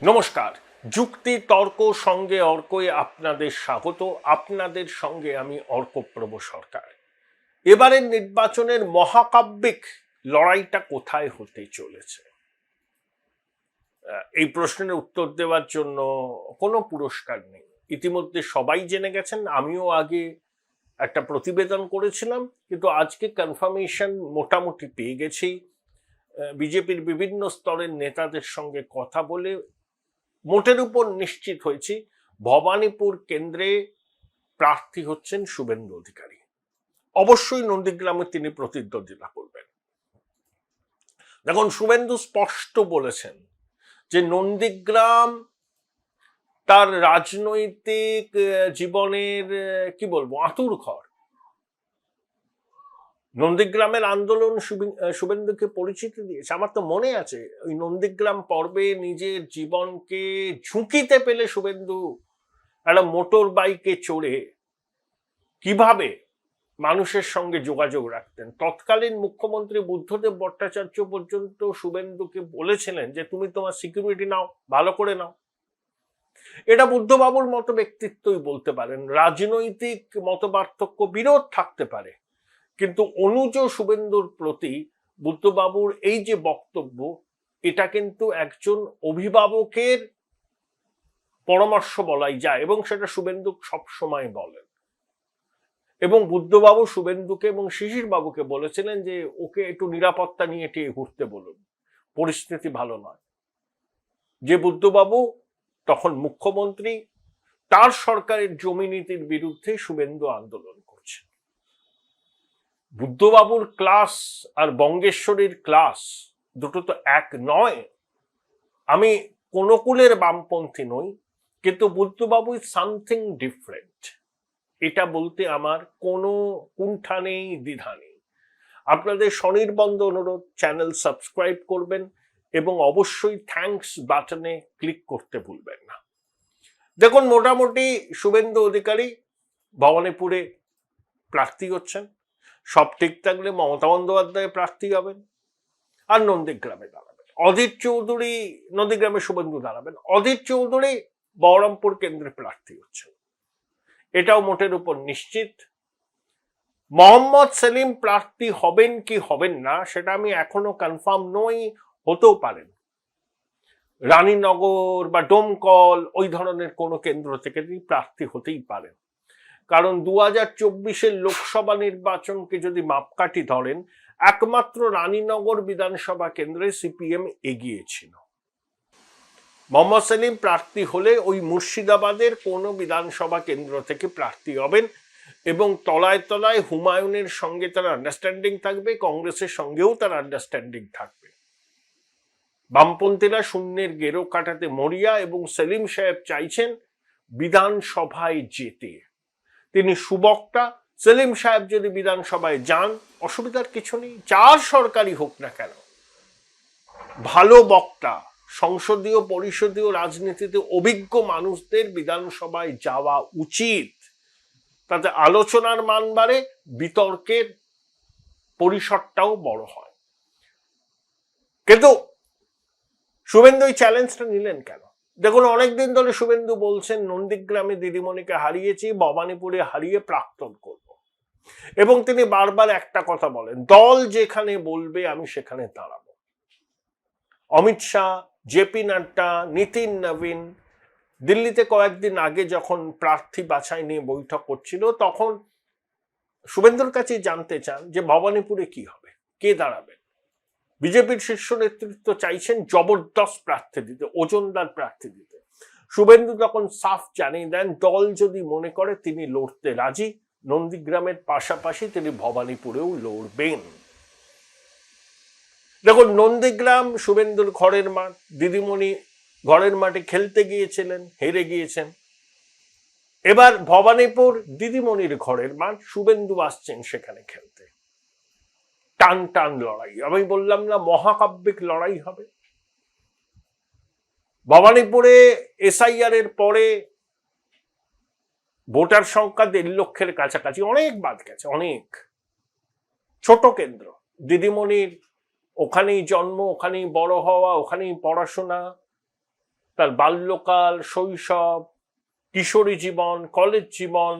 নমস্কার। যুক্তি তর্ক সঙ্গে অর্কয়ে আপনাদের স্বাগত। আপনাদের সঙ্গে আমি অর্কপ্রভ সরকার। এবারের নির্বাচনের মহাকাব্যিক লড়াইটা কোথায় হতে চলেছে, এই প্রশ্নের উত্তর দেওয়ার জন্য কোনো পুরস্কার নেই। ইতিমধ্যে সবাই জেনে গেছেন। আমিও আগে একটা প্রতিবেদন করেছিলাম, কিন্তু আজকে কনফার্মেশন মোটামুটি পেয়ে গেছি। বিজেপির বিভিন্ন স্তরের নেতাদের সঙ্গে কথা বলে মোটের উপর নিশ্চিত হয়েছি ভবানীপুর কেন্দ্রে প্রার্থী হচ্ছেন শুভেন্দু অধিকারী। অবশ্যই নন্দীগ্রামে তিনি প্রতিদ্বন্দ্বিতা করবেন। দেখুন, শুভেন্দু স্পষ্ট বলেছেন যে নন্দীগ্রাম তার রাজনৈতিক জীবনের কি বলবো আঁতুর ঘর। নন্দীগ্রামের আন্দোলন শুভেন্দুকে পরিচিতি দিয়েছে। আমার তো মনে আছে ওই নন্দীগ্রাম পর্বে নিজের জীবনকে ঝুঁকিতে পেলে শুভেন্দু একটা মোটর বাইকে চড়ে কিভাবে মানুষের সঙ্গে যোগাযোগ রাখতেন। তৎকালীন মুখ্যমন্ত্রী বুদ্ধদেব ভট্টাচার্য পর্যন্ত শুভেন্দুকে বলেছিলেন যে তুমি তোমার সিকিউরিটি নাও, ভালো করে নাও। এটা বুদ্ধবাবুর মতো ব্যক্তিত্বই বলতে পারেন। রাজনৈতিক মতপার্থক্য বিরোধ থাকতে পারে, কিন্তু অনুজ শুভেন্দুর প্রতি বুদ্ধবাবুর এই যে বক্তব্য, এটা কিন্তু একজন অভিভাবকের পরামর্শ বলাই যায়, এবং সেটা শুভেন্দু সবসময় বলেন। এবং বুদ্ধবাবু শুভেন্দুকে এবং শিশির বাবুকে বলেছিলেন যে ওকে একটু নিরাপত্তা নিয়ে টিয়ে ঘুরতে বলুন, পরিস্থিতি ভালো নয়। যে বুদ্ধবাবু তখন মুখ্যমন্ত্রী, তার সরকারের জমি নীতির বিরুদ্ধে শুভেন্দু আন্দোলন করছে। বুদ্ধবাবুর ক্লাস আর বঙ্গেশ্বরীর ক্লাস দুটো তো এক নয়। আমি কোন কুলের বামপন্থী নই, কিন্তু বুদ্ধবাবু ইজ সামথিং ডিফারেন্ট, এটা বলতে আমার কোনো কুণ্ঠা নেই, দ্বিধা নেই। আপনাদের স্বনির্বন্ধ অনুরোধ, চ্যানেল সাবস্ক্রাইব করবেন এবং অবশ্যই থ্যাঙ্কস বাটনে ক্লিক করতে ভুলবেন না। দেখুন, মোটামুটি শুভেন্দু অধিকারী ভবানীপুরে প্রার্থী হচ্ছেন। সব ঠিক থাকলে মমতা বন্দ্যোপাধ্যায় প্রার্থী হবেন আর নন্দীগ্রামে দাঁড়াবেন অধীর চৌধুরী। নন্দীগ্রামে শুভেন্দু দাঁড়াবেন, অধীর চৌধুরী বহরমপুর কেন্দ্রে প্রার্থী হচ্ছেন, এটাও মোটের উপর নিশ্চিত। মোহাম্মদ সেলিম প্রার্থী হবেন কি হবেন না সেটা আমি এখনো কনফার্ম নই, হতেও পারেন। রানীনগর বা ডোমকল ওই ধরনের কোনো কেন্দ্র থেকে তিনি প্রার্থী হতেই পারেন, কারণ 2024 লোকসভা নির্বাচনকে যদি মাপকাঠি ধরেন, একমাত্র রানীনগর বিধানসভা কেন্দ্রে সিপিএম এগিয়েছিল। মোহাম্মদ সেলিম প্রার্থী হলে ওই মুর্শিদাবাদের কোনো বিধানসভা কেন্দ্র থেকে প্রার্থী হবেন, এবং তলায় তলায় হুমায়ুনের সঙ্গে তার আন্ডারস্ট্যান্ডিং থাকবে, কংগ্রেসের সঙ্গেও তার আন্ডারস্ট্যান্ডিং থাকবে। বামপন্থীরা শূন্যের গেরো কাটাতে মরিয়া, এবং সেলিম সাহেব চাইছেন বিধানসভায় যেতে। তিনি সুবক্তা। সেলিম সাহেব যদি বিধানসভায় যান, অসুবিধার কিছু নেই, যার সরকারই হোক না কেন। ভালো বক্তা, সংসদীয় পরিষদীয় রাজনীতিতে অভিজ্ঞ মানুষদের বিধানসভায় যাওয়া উচিত। তাতে আলোচনার মান বাড়ে, বিতর্কের পরিসরটাও বড় হয়। কিন্তু শুভেন্দু এই চ্যালেঞ্জটা নিলেন কেন? দেখুন, অনেকদিন ধরে শুভেন্দু বলছেন নন্দীগ্রামে দিদিমণিকে হারিয়েছি, ভবানীপুরে হারিয়ে প্রাক্তন করব, এবং তিনি বারবার একটা কথা বলেন, দল যেখানে বলবে আমি সেখানে দাঁড়াবো। অমিত শাহ, জেপি নাড্ডা, নীতিন নবীন দিল্লিতে কয়েকদিন আগে যখন প্রার্থী বাছাই নিয়ে বৈঠক করছিল, তখন শুভেন্দুর কাছে জানতে চান যে ভবানীপুরে কি হবে, কে দাঁড়াবে। বিজেপির শীর্ষ নেতৃত্ব চাইছেন জবরদস্ত প্রার্থী দিতে, ওজনদার প্রার্থী দিতে। শুভেন্দু তখন সাফ জানিয়ে দেন দল যদি মনে করে তিনি লড়তে রাজি, নন্দীগ্রামের পাশাপাশি তিনি ভবানীপুরেও লড়বেন। দেখুন, নন্দীগ্রাম শুভেন্দুর ঘরের মাঠ। দিদিমণি ঘরের মাঠে খেলতে গিয়েছিলেন, হেরে গিয়েছেন। এবার ভবানীপুর দিদিমণির ঘরের মাঠ, শুভেন্দু আসছেন সেখানে খেলতে। টান টান লড়াই, আমি বললাম না মহাকাব্যিক লড়াই হবে। ভবানীপুরে এসআইআর এর পরে ভোটার সংখ্যা 1.5 লক্ষের কাছাকাছি, অনেক বাদ গেছে, অনেক। ছোট কেন্দ্র, দিদিমণির ওখানেই জন্ম, ওখানেই বড় হওয়া, ওখানেই পড়াশোনা। তার বাল্যকাল, শৈশব, কিশোরী জীবন, কলেজ জীবন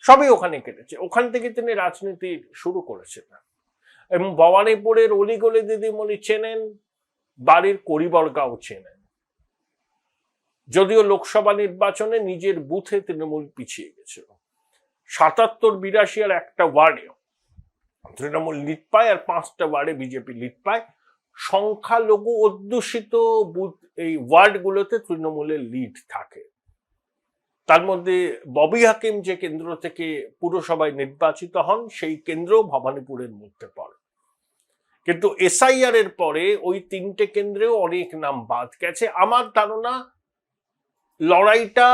সবই ওখানে কেটেছে। ওখান থেকে তিনি রাজনীতি শুরু করেছেন এবং ভবানীপুরের অলিগলি দিদিমণি চেনেন, বাড়ির করিবর্গাও চেনেন। যদিও লোকসভা নির্বাচনে নিজের বুথে তৃণমূল পিছিয়ে গেছিল, ৭৭-৮২ আর একটা ওয়ার্ডে তৃণমূল লিড পায় আর 5টা ওয়ার্ডে বিজেপি লিড পায়। সংখ্যালঘু অধ্যুষিত বুথ এই ওয়ার্ডগুলোতে তৃণমূলের লিড থাকে। তার মধ্যে ববি হাকিম যে কেন্দ্র থেকে পুরসভায় নির্বাচিত হন সেই কেন্দ্র ভবানীপুরের মধ্যে পড়ে। কিন্তু এসআইআর এর পরে ওই 3টে কেন্দ্রেও অনেক নাম বাদ গেছে। আমার ধারণা লড়াইটা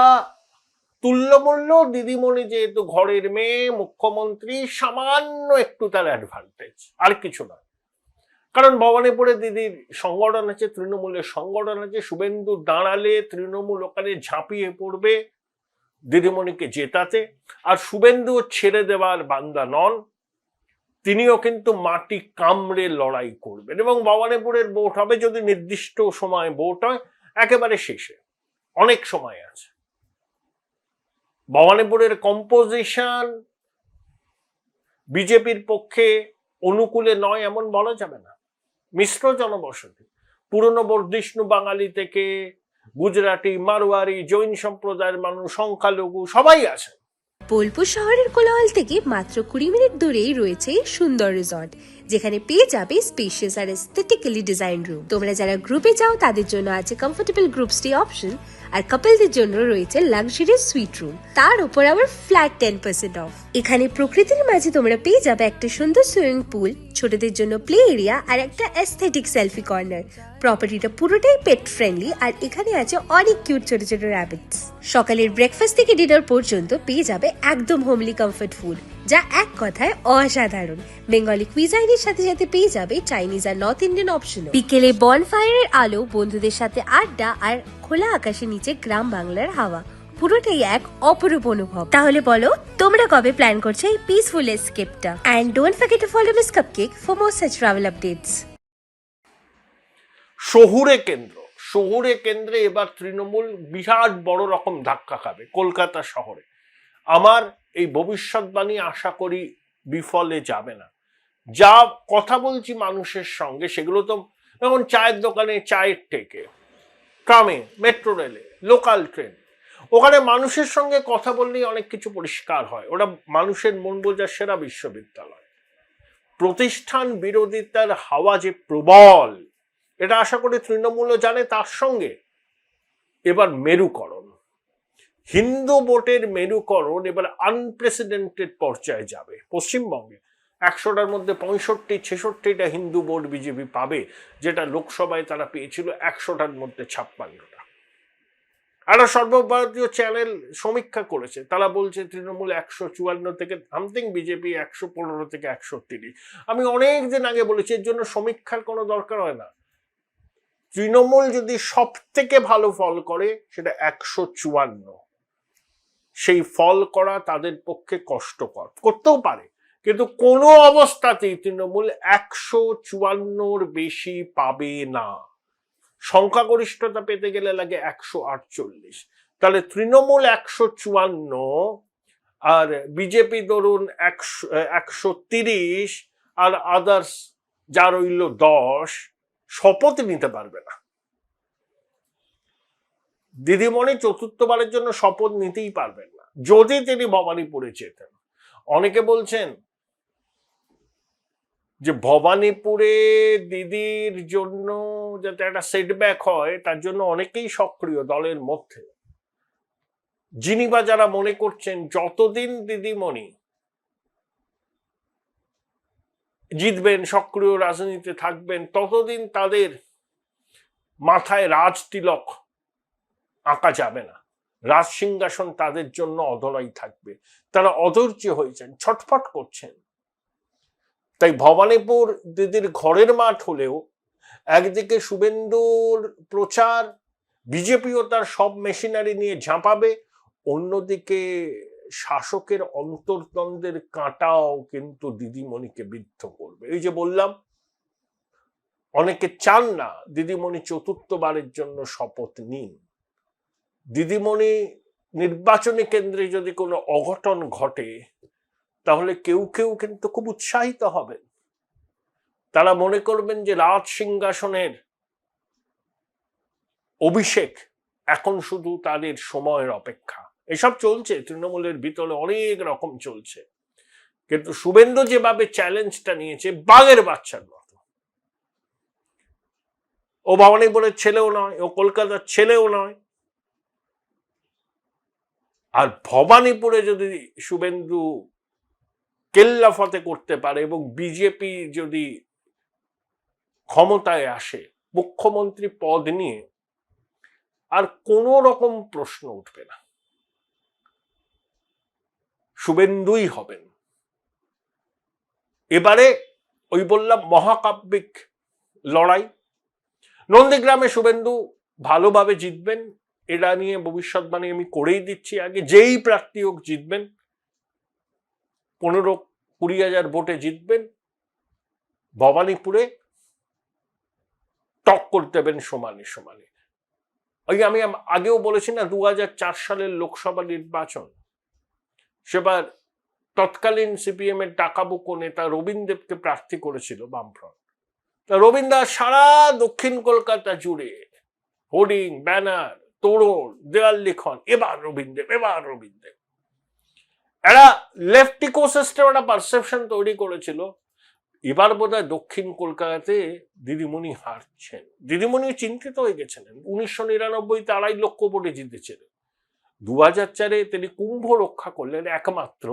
তুল্যমূল্য। দিদিমণি যেহেতু ঘরের মেয়ে, মুখ্যমন্ত্রী, সামান্য একটু তার অ্যাডভান্টেজ, আর কিছু না। কারণ ভবানীপুরে দিদির সংগঠন আছে, তৃণমূলের সংগঠন আছে। শুভেন্দু দাঁড়ালে তৃণমূল ওখানে ঝাঁপিয়ে পড়বে দিদিমণিকে জেতাতে। আর শুভেন্দু ছেড়ে দেওয়ার বান্দা নন, তিনিও কিন্তু মাটি কামড়ে লড়াই করবেন। এবং ভবানীপুরের ভোট হবে, যদি নির্দিষ্ট সময় ভোট হয়, একেবারে শেষে, অনেক সময় আছে। ভবানীপুরের কম্পোজিশন বিজেপির পক্ষে অনুকূলে নয় এমন বলা যাবে না। মিশ্র জনবসতি, পুরনো বর্ধিষ্ণু বাঙালি থেকে গুজরাটি, মারোয়ারি, জৈন সম্প্রদায়ের মানুষ, সংখ্যালঘু সবাই আছে। বোলপুর শহরের কোলাহল থেকে মাত্র 20 মিনিট দূরেই রয়েছে সুন্দর রিসর্ট, যেখানে পেয়ে যাবে স্পেশিয়াস আর এস্থেটিক্যালি ডিজাইন রুম। তোমরা যারা গ্রুপে যাও তাদের জন্য আছে কমফোর্টেবল গ্রুপ স্টে অপশন, আর কাপলদের জন্য রয়েছে লাক্সারিয়াস সুইট রুম, তার উপর আবার ফ্ল্যাট 10% অফ। এখানে প্রকৃতির মাঝে তোমরা পেয়ে যাবে একটা সুন্দর সুইমিং পুল, ছোটদের জন্য প্লে এরিয়া আর একটা এস্থেটিক সেলফি কর্নার। প্রপার্টিটা পুরোটাই পেট ফ্রেন্ডলি আর এখানে আছে অনেক কিউট ছোট ছোট র্যাবিটস। সকালের ব্রেকফাস্ট থেকে ডিনার পর্যন্ত পেয়ে যাবে একদম হোমলি কমফর্ট ফুড, যা এক কথায় অসাধারণ। বেঙ্গলি কুইজাইনের সাথে সাথে পেয়ে যাবে চাইনিজ আর নর্থ ইন্ডিয়ান অপশনও। বিকেলে বনফায়ারের আলো, বন্ধুদের সাথে আড্ডা আর খোলা আকাশের নিচে গ্রাম বাংলার হাওয়া, পুরোটাই এক অপরূপ অনুভব। তাহলে বলো তোমরা কবে প্ল্যান করছো এই পিসফুল এসকেপটা? And don't forget to follow miss cupcake for more such travel updates. শহুরে কেন্দ্রে এবার তৃণমূল বিরাট বড় রকম ধাক্কা খাবে কলকাতা শহরে। আমার এই ভবিষ্যৎবাণী আশা করি বিফলে যাবে না। যা কথা বলছি মানুষের সঙ্গে, সেগুলো তো এখন চায়ের দোকানে, চায়ের টেকে, ট্রামে, মেট্রো রেলে, লোকাল ট্রেন, ওখানে মানুষের সঙ্গে কথা বললেই অনেক কিছু পরিষ্কার হয়। ওটা মানুষের মন বোঝার সেরা বিশ্ববিদ্যালয়। প্রতিষ্ঠান বিরোধিতার হাওয়া যে প্রবল, এটা আশা করি তৃণমূলও জানে। তার সঙ্গে এবার মেরুকরণ, হিন্দু ভোটের মেরুকরণ এবার আনপ্রেসিডেন্টেড পর্যায়ে যাবে। পশ্চিমবঙ্গে 100টার মধ্যে 65-66টা হিন্দু ভোট বিজেপি পাবে, যেটা লোকসভায় তারা পেয়েছিল 100টার মধ্যে 56টা। একটা সর্বভারতীয় চ্যানেল সমীক্ষা করেছে, তারা বলছে তৃণমূল 154 থেকে সামথিং, বিজেপি 115 থেকে 130। আমি অনেক দিন আগে বলেছি এর জন্য সমীক্ষার কোনো দরকার হয় না। তৃণমূল যদি সব থেকে ভালো ফল করে সেটা 154, সেই ফল করা তাদের পক্ষে কষ্টকর, করতেও পারে, কিন্তু কোনো অবস্থাতেই তৃণমূল 154 বেশি পাবে না। সংখ্যাগরিষ্ঠতা পেতে গেলে লাগে 148। তাহলে তৃণমূল 154 আর বিজেপি ধরুন 130 আর আদার্স যা রইল 10, শপথ নিতে পারবে না। দিদিমণি চতুর্থবারের জন্য শপথ নিতেই পারবেন না যদি তিনি ভবানীপুরে যেতেন। অনেকে বলছেন যে ভবানীপুরে দিদির জন্য যাতে একটা সেটব্যাক হয়, তার জন্য অনেকেই সক্রিয় দলের মধ্যে। যিনি বা যারা মনে করছেন যতদিন দিদিমণি জিতবেন, সক্রিয় রাজনীতিতে থাকবেন, ততদিন তাদের মাথায় রাজ তিলক আঁকা যাবে না, রাজ সিংহাসন তাদের জন্য অধরাই থাকবে। তারা অধৈর্য হয়েছেন, ছটফট করছেন। তাই ভবানীপুর দিদির ঘরের মাঠ হলেও একদিকে শুভেন্দুর প্রচার, বিজেপিও তার সব মেশিনারি নিয়ে ঝাঁপাবে, অন্যদিকে শাসকের অন্তর্দ্বন্দ্বের কাঁটাও কিন্তু দিদিমণিকে বিদ্ধ করবে। এই যে বললাম, অনেকে চান না দিদিমণি চতুর্থবারের জন্য শপথ নিন। দিদিমণি নির্বাচনী কেন্দ্রে যদি কোনো অঘটন ঘটে তাহলে কেউ কেউ কিন্তু খুব উৎসাহিত হবেন। তারা মনে করবেন যে রাজ সিংহাসনের অভিষেক এখন শুধু তাদের সময়ের অপেক্ষা। এসব চলছে তৃণমূলের ভিতরে, অনেক রকম চলছে। কিন্তু শুভেন্দু যেভাবে চ্যালেঞ্জটা নিয়েছে বাঘের বাচ্চার মতো, ও ভবানীপুরের ছেলেও নয়, ও কলকাতার ছেলেও নয়। আর ভবানীপুরে যদি শুভেন্দু কেল্লাফতে করতে পারে এবং বিজেপি যদি ক্ষমতায় আসে, মুখ্যমন্ত্রী পদ নিয়ে আর কোন রকম প্রশ্ন উঠবে না, শুভেন্দুই হবেন। এবারে ওই বললাম মহাকাব্যিক লড়াই। নন্দীগ্রামে শুভেন্দু ভালোভাবে জিতবেন, এটা নিয়ে ভবিষ্যৎবাণী আমি করেই দিচ্ছি আগে। যেই প্রার্থী হোক জিতবেন, 15-20 হাজার ভোটে জিতবেন। ভবানীপুরে টক করতে দেবেন সমানে সমানে। ওই আমি আগেও বলেছি না, 2004 সালের লোকসভা নির্বাচন, সেবার তৎকালীন সিপিএম এর টাকাবুকো নেতা রবীন দেবকে প্রার্থী করেছিল বামফ্রন্ট। তা রবীন দা সারা দক্ষিণ কলকাতা জুড়ে হোর্ডিং, ব্যানার, তোরণ, দেয়াল লিখন, এবার রবীন দেব, এবার রবীন দেব। এরা লেফট ইকোসিস্টেম একটা পারসেপশন তৈরি করেছিল। এবার বোধহয় দক্ষিণ কলকাতাতে দিদিমণি হারছেন। দিদিমণি চিন্তিত হয়ে গেছিলেন। 1999-তে 2.5 লক্ষ ভোটে জিতেছিলেন। 2004-এ তিনি কুম্ভ রক্ষা করলেন একমাত্র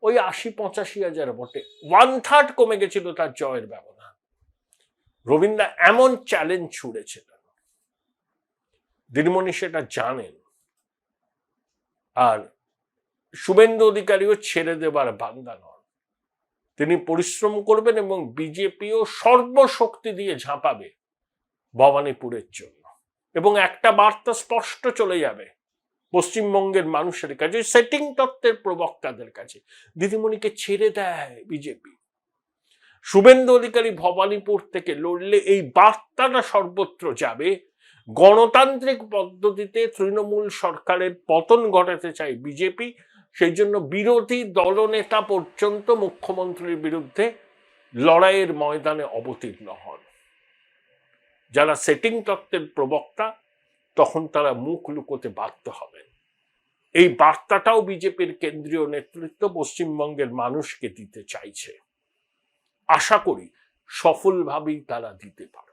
ওই 80-85 হাজার ভোটে। 1/3 কমে গেছিল তার জয়ের ব্যবধান। রবীন্দ্র এমন চ্যালেঞ্জ ছুড়েছিলেন, দিদিমণি সেটা জানেন। আর শুভেন্দু অধিকারীও ছেড়ে দেবার বান্দা নন। তিনি পরিশ্রম করবেন এবং বিজেপিও সর্বশক্তি দিয়ে ঝাঁপাবে ভবানীপুরের জন্য। এবং একটা বার্তা স্পষ্ট চলে যাবে পশ্চিমবঙ্গের মানুষের কাছে, সেটিং তত্ত্বের প্রবক্তাদের কাছে, দিদিমণিকে ছেড়ে দেয় বিজেপি। শুভেন্দু অধিকারী ভবানীপুর থেকে লড়লে এই বার্তাটা সর্বত্র যাবে। গণতান্ত্রিক পদ্ধতিতে তৃণমূল সরকারের পতন ঘটাতে চায় বিজেপি, সেই জন্য বিরোধী দলনেতা পর্যন্ত মুখ্যমন্ত্রীর বিরুদ্ধে লড়াইয়ের ময়দানে অবতীর্ণ হন। যারা সেটিং তত্ত্বের প্রবক্তা তখন তারা মুখ লুকোতে বাধ্য হবেন। এই বার্তাটাও বিজেপির কেন্দ্রীয় নেতৃত্ব পশ্চিমবঙ্গের মানুষকে দিতে চাইছে। আশা করি সফলভাবেই তারা দিতে পারে।